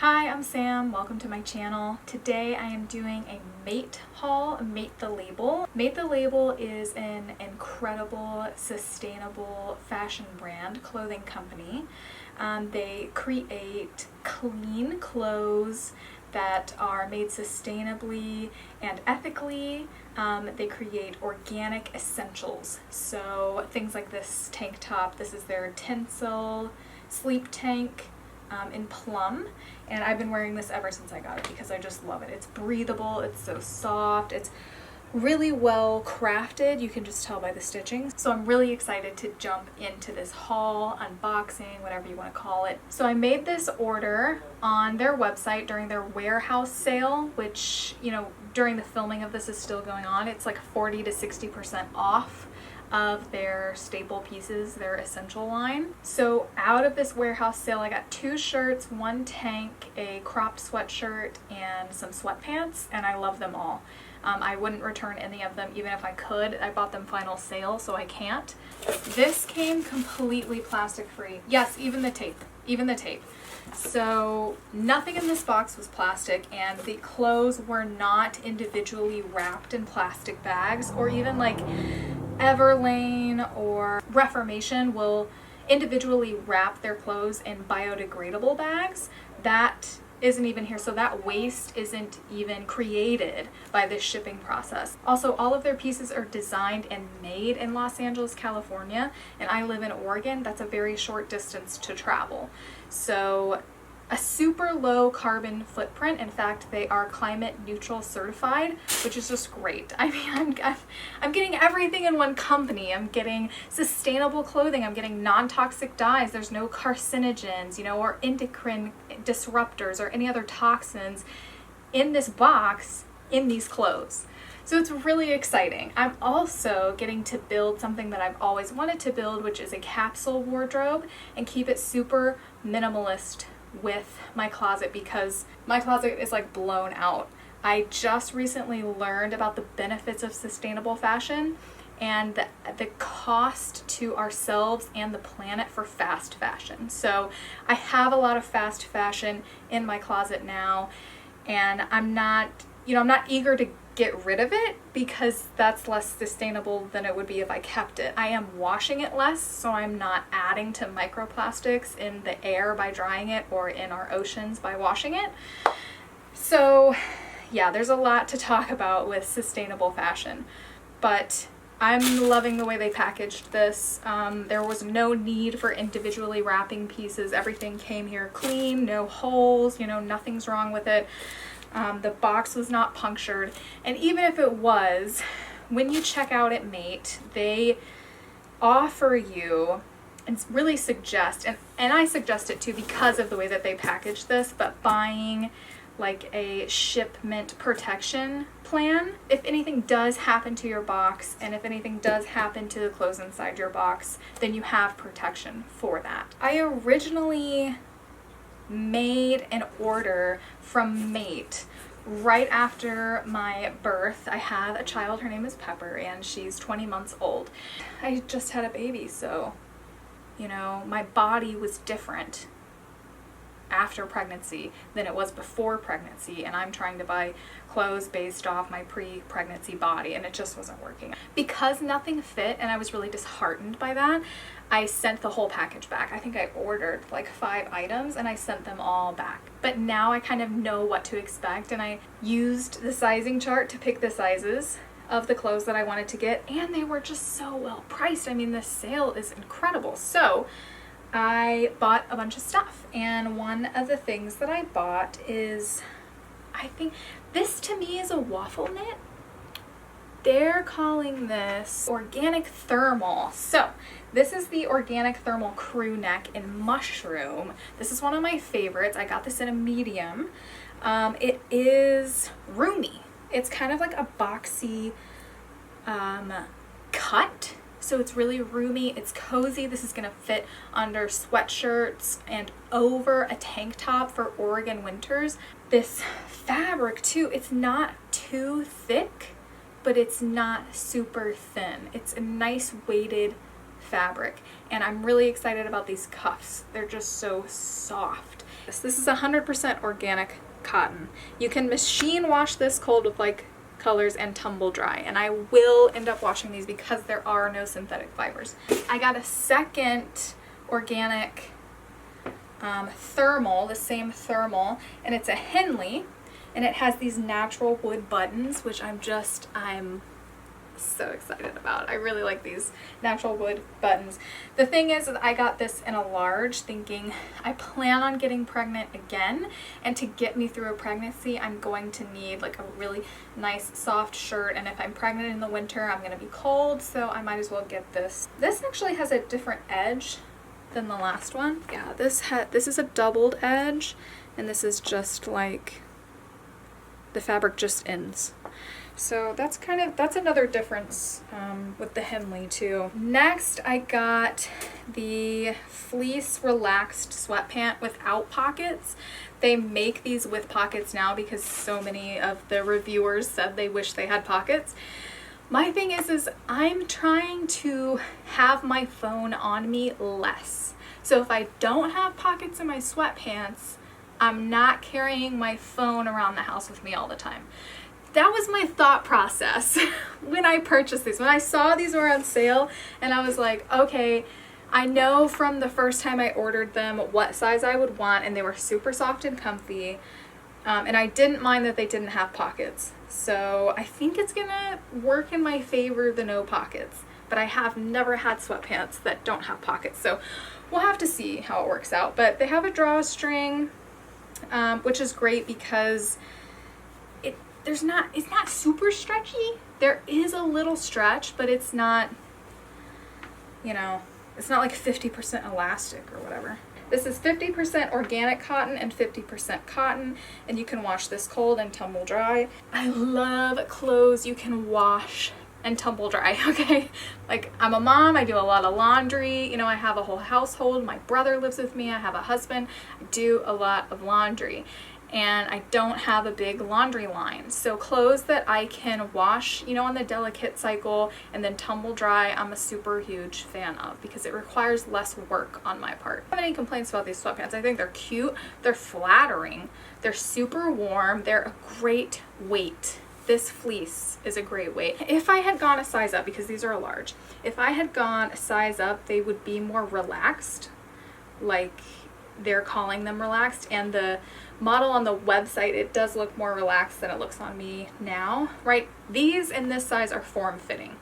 Hi, I'm Sam. Welcome to my channel. Today I am doing a Mate haul, Mate the Label. Mate the Label is an incredible, sustainable fashion brand, clothing company. They create clean clothes that are made sustainably and ethically. They create organic essentials. So things like this tank top, this is their Tencel sleep tank in plum, and I've been wearing this ever since I got it because I just love it. It's breathable, it's so soft, it's really well crafted. You can just tell by the stitching. So I'm really excited to jump into this haul, unboxing, whatever you want to call it. So I made this order on their website during their warehouse sale, which, you know, during the filming of this is still going on. It's like 40 to 60% off of their staple pieces, their essential line. So out of this warehouse sale, I got 2 shirts, 1 tank, a cropped sweatshirt, and some sweatpants, and I love them all. I wouldn't return any of them even if I could. I bought them final sale, so I can't. This came completely plastic free. Yes, even the tape, So nothing in this box was plastic, and the clothes were not individually wrapped in plastic bags, or even like Everlane or Reformation will individually wrap their clothes in biodegradable bags. That isn't even here, so that waste isn't even created by this shipping process. Also, all of their pieces are designed and made in Los Angeles, California, and I live in Oregon. That's a very short distance to travel. So a super low carbon footprint. In fact, they are climate neutral certified, which is just great. I mean, I'm getting everything in one company. I'm getting sustainable clothing. I'm getting non-toxic dyes. There's no carcinogens, you know, or endocrine disruptors or any other toxins in this box in these clothes. So it's really exciting. I'm also getting to build something that I've always wanted to build, which is a capsule wardrobe, and keep it super minimalist with my closet because my closet is like blown out. I just recently learned about the benefits of sustainable fashion and the cost to ourselves and the planet for fast fashion. So I have a lot of fast fashion in my closet now, and I'm not eager to get rid of it because that's less sustainable than it would be if I kept it. I am washing it less, so I'm not adding to microplastics in the air by drying it or in our oceans by washing it. So yeah, there's a lot to talk about with sustainable fashion, but I'm loving the way they packaged this. There was no need for individually wrapping pieces. Everything came here clean, no holes, you know, nothing's wrong with it. The box was not punctured, and even if it was, when you check out at Mate, they offer you and really suggest, and I suggest it too because of the way that they package this, but buying like a shipment protection plan. If anything does happen to your box, and if anything does happen to the clothes inside your box, then you have protection for that. I originally made an order from Mate right after my birth. I have a child, her name is Pepper, and she's 20 months old. I just had a baby, so, you know, my body was different after pregnancy than it was before pregnancy, and I'm trying to buy clothes based off my pre-pregnancy body, and it just wasn't working. Because nothing fit and I was really disheartened by that, I sent the whole package back. I think I ordered like 5 items and I sent them all back. But now I kind of know what to expect, and I used the sizing chart to pick the sizes of the clothes that I wanted to get, and they were just so well priced. I mean, the sale is incredible. So I bought a bunch of stuff, and one of the things that I bought is, I think this to me is a waffle knit. They're calling this organic thermal. So this is the organic thermal crew neck in mushroom. This is one of my favorites. I got this in a medium. It is roomy. It's kind of like a boxy cut. So it's really roomy, it's cozy. This is gonna fit under sweatshirts and over a tank top for Oregon winters. This fabric too, it's not too thick, but it's not super thin. It's a nice weighted fabric. And I'm really excited about these cuffs. They're just so soft. This is 100% organic cotton. You can machine wash this cold with like colors and tumble dry, and I will end up washing these because there are no synthetic fibers. I got a second organic thermal, the same thermal, and it's a Henley, and it has these natural wood buttons, which I'm so excited about. I really like these natural wood buttons. The thing is that I got this in a large thinking I plan on getting pregnant again, and to get me through a pregnancy I'm going to need like a really nice soft shirt, and if I'm pregnant in the winter I'm going to be cold, so I might as well get this. This actually has a different edge than the last one. Yeah, this is a doubled edge, and this is just like the fabric just ends. So that's another difference with the Henley too. Next, I got the Fleece relaxed sweatpant without pockets. They make these with pockets now because so many of the reviewers said they wish they had pockets. My thing is I'm trying to have my phone on me less. So if I don't have pockets in my sweatpants, I'm not carrying my phone around the house with me all the time. That was my thought process when I purchased these. When I saw these were on sale, and I was like, okay, I know from the first time I ordered them what size I would want, and they were super soft and comfy. And I didn't mind that they didn't have pockets. So I think it's gonna work in my favor, the no pockets. But I have never had sweatpants that don't have pockets. So we'll have to see how it works out. But they have a drawstring, which is great because it's not super stretchy. There is a little stretch, but it's not, it's not like 50% elastic or whatever. This is 50% organic cotton and 50% cotton, and you can wash this cold and tumble dry. I love clothes you can wash and tumble dry, okay? Like, I'm a mom, I do a lot of laundry, I have a whole household, my brother lives with me, I have a husband, I do a lot of laundry. And I don't have a big laundry line. So clothes that I can wash, on the delicate cycle and then tumble dry, I'm a super huge fan of because it requires less work on my part. I don't have any complaints about these sweatpants. I think they're cute, they're flattering, they're super warm, they're a great weight. This fleece is a great weight. If I had gone a size up, because these are a large, if I had gone a size up, they would be more relaxed, like they're calling them relaxed, and the model on the website, it does look more relaxed than it looks on me now, right? These in this size are form-fitting,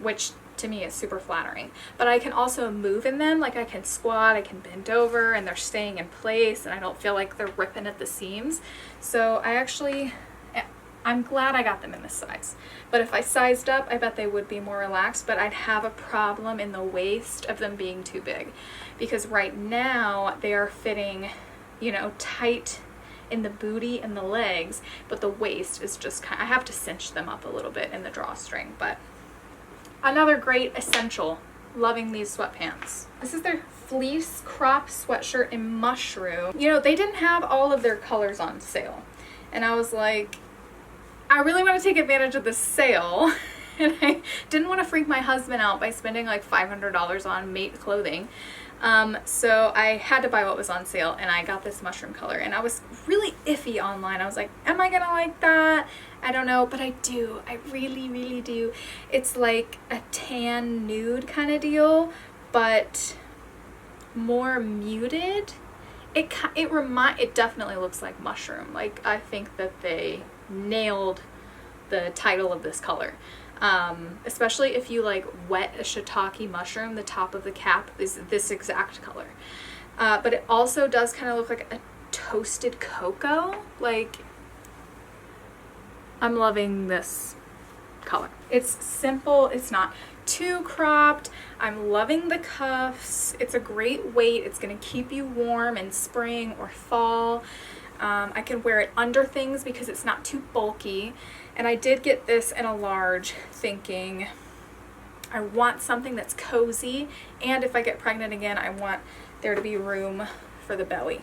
which to me is super flattering. But I can also move in them, like I can squat, I can bend over, and they're staying in place, and I don't feel like they're ripping at the seams. So I'm glad I got them in this size. But if I sized up, I bet they would be more relaxed, but I'd have a problem in the waist of them being too big. Because right now, they are fitting, tight in the booty and the legs, but the waist is just I have to cinch them up a little bit in the drawstring. But another great essential, loving these sweatpants. This is their fleece crop sweatshirt in mushroom. They didn't have all of their colors on sale. And I was like, I really want to take advantage of this sale. And I didn't want to freak my husband out by spending like $500 on mate clothing. So I had to buy what was on sale, and I got this mushroom color, and I was really iffy online. I was like, am I gonna like that? I don't know, but I do. I really, really do. It's like a tan nude kind of deal, but more muted. It definitely looks like mushroom. Like, I think that they nailed the title of this color. Especially if you like wet a shiitake mushroom, the top of the cap is this exact color. But it also does kind of look like a toasted cocoa. Like, I'm loving this color. It's simple, it's not too cropped. I'm loving the cuffs. It's a great weight. It's gonna keep you warm in spring or fall. I can wear it under things because it's not too bulky. And I did get this in a large thinking I want something that's cozy, and if I get pregnant again, I want there to be room for the belly,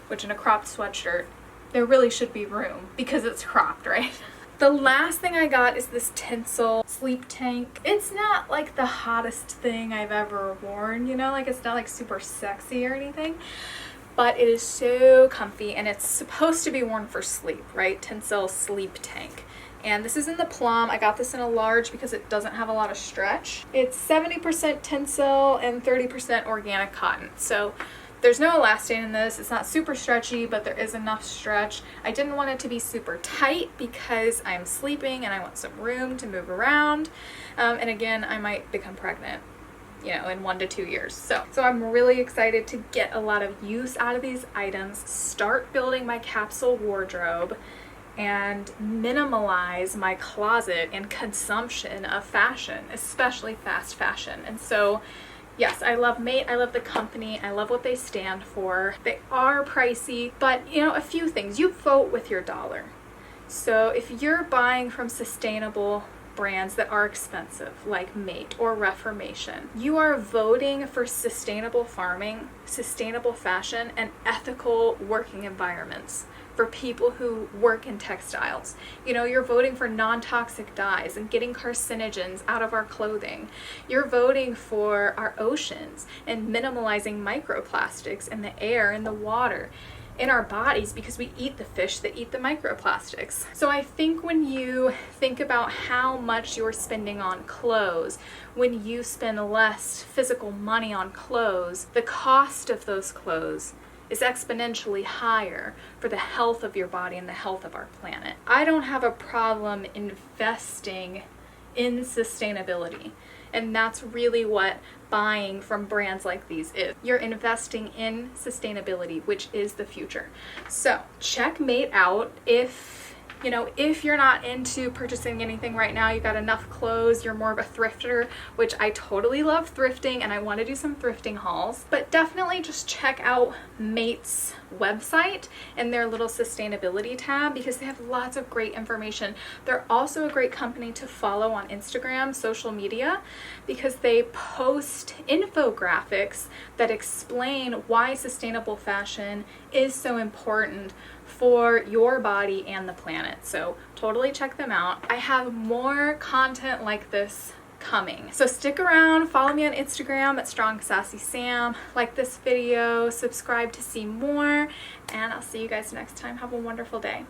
which in a cropped sweatshirt, there really should be room because it's cropped, right? The last thing I got is this Tencel sleep tank. It's not like the hottest thing I've ever worn, you know, like it's not like super sexy or anything, but it is so comfy and it's supposed to be worn for sleep, right? Tencel sleep tank. And this is in the plum. I got this in a large because it doesn't have a lot of stretch. It's 70% Tencel and 30% organic cotton. So there's no elastane in this. It's not super stretchy, but there is enough stretch. I didn't want it to be super tight because I'm sleeping and I want some room to move around. And again, I might become pregnant, you know, in 1 to 2 years. So I'm really excited to get a lot of use out of these items, start building my capsule wardrobe, and minimalize my closet and consumption of fashion, especially fast fashion. And so yes, I love Mate, I love the company, I love what they stand for. They are pricey, but you know, a few things. You vote with your dollar. So if you're buying from sustainable brands that are expensive, like Mate or Reformation, you are voting for sustainable farming, sustainable fashion, and ethical working environments for people who work in textiles. You know, you're voting for non-toxic dyes and getting carcinogens out of our clothing. You're voting for our oceans and minimalizing microplastics in the air, in the water, in our bodies, because we eat the fish that eat the microplastics. So I think when you think about how much you're spending on clothes, when you spend less physical money on clothes, the cost of those clothes is exponentially higher for the health of your body and the health of our planet. I don't have a problem investing in sustainability, and that's really what buying from brands like these is. You're investing in sustainability, which is the future. So check Mate out. If you're not into purchasing anything right now, you got enough clothes, you're more of a thrifter, which I totally love thrifting and I want to do some thrifting hauls, but definitely just check out Mate's website and their little sustainability tab because they have lots of great information. They're also a great company to follow on Instagram, social media, because they post infographics that explain why sustainable fashion is so important for your body and the planet. So totally check them out. I have more content like this coming. So stick around, follow me on Instagram at StrongSassySam, like this video, subscribe to see more, and I'll see you guys next time. Have a wonderful day.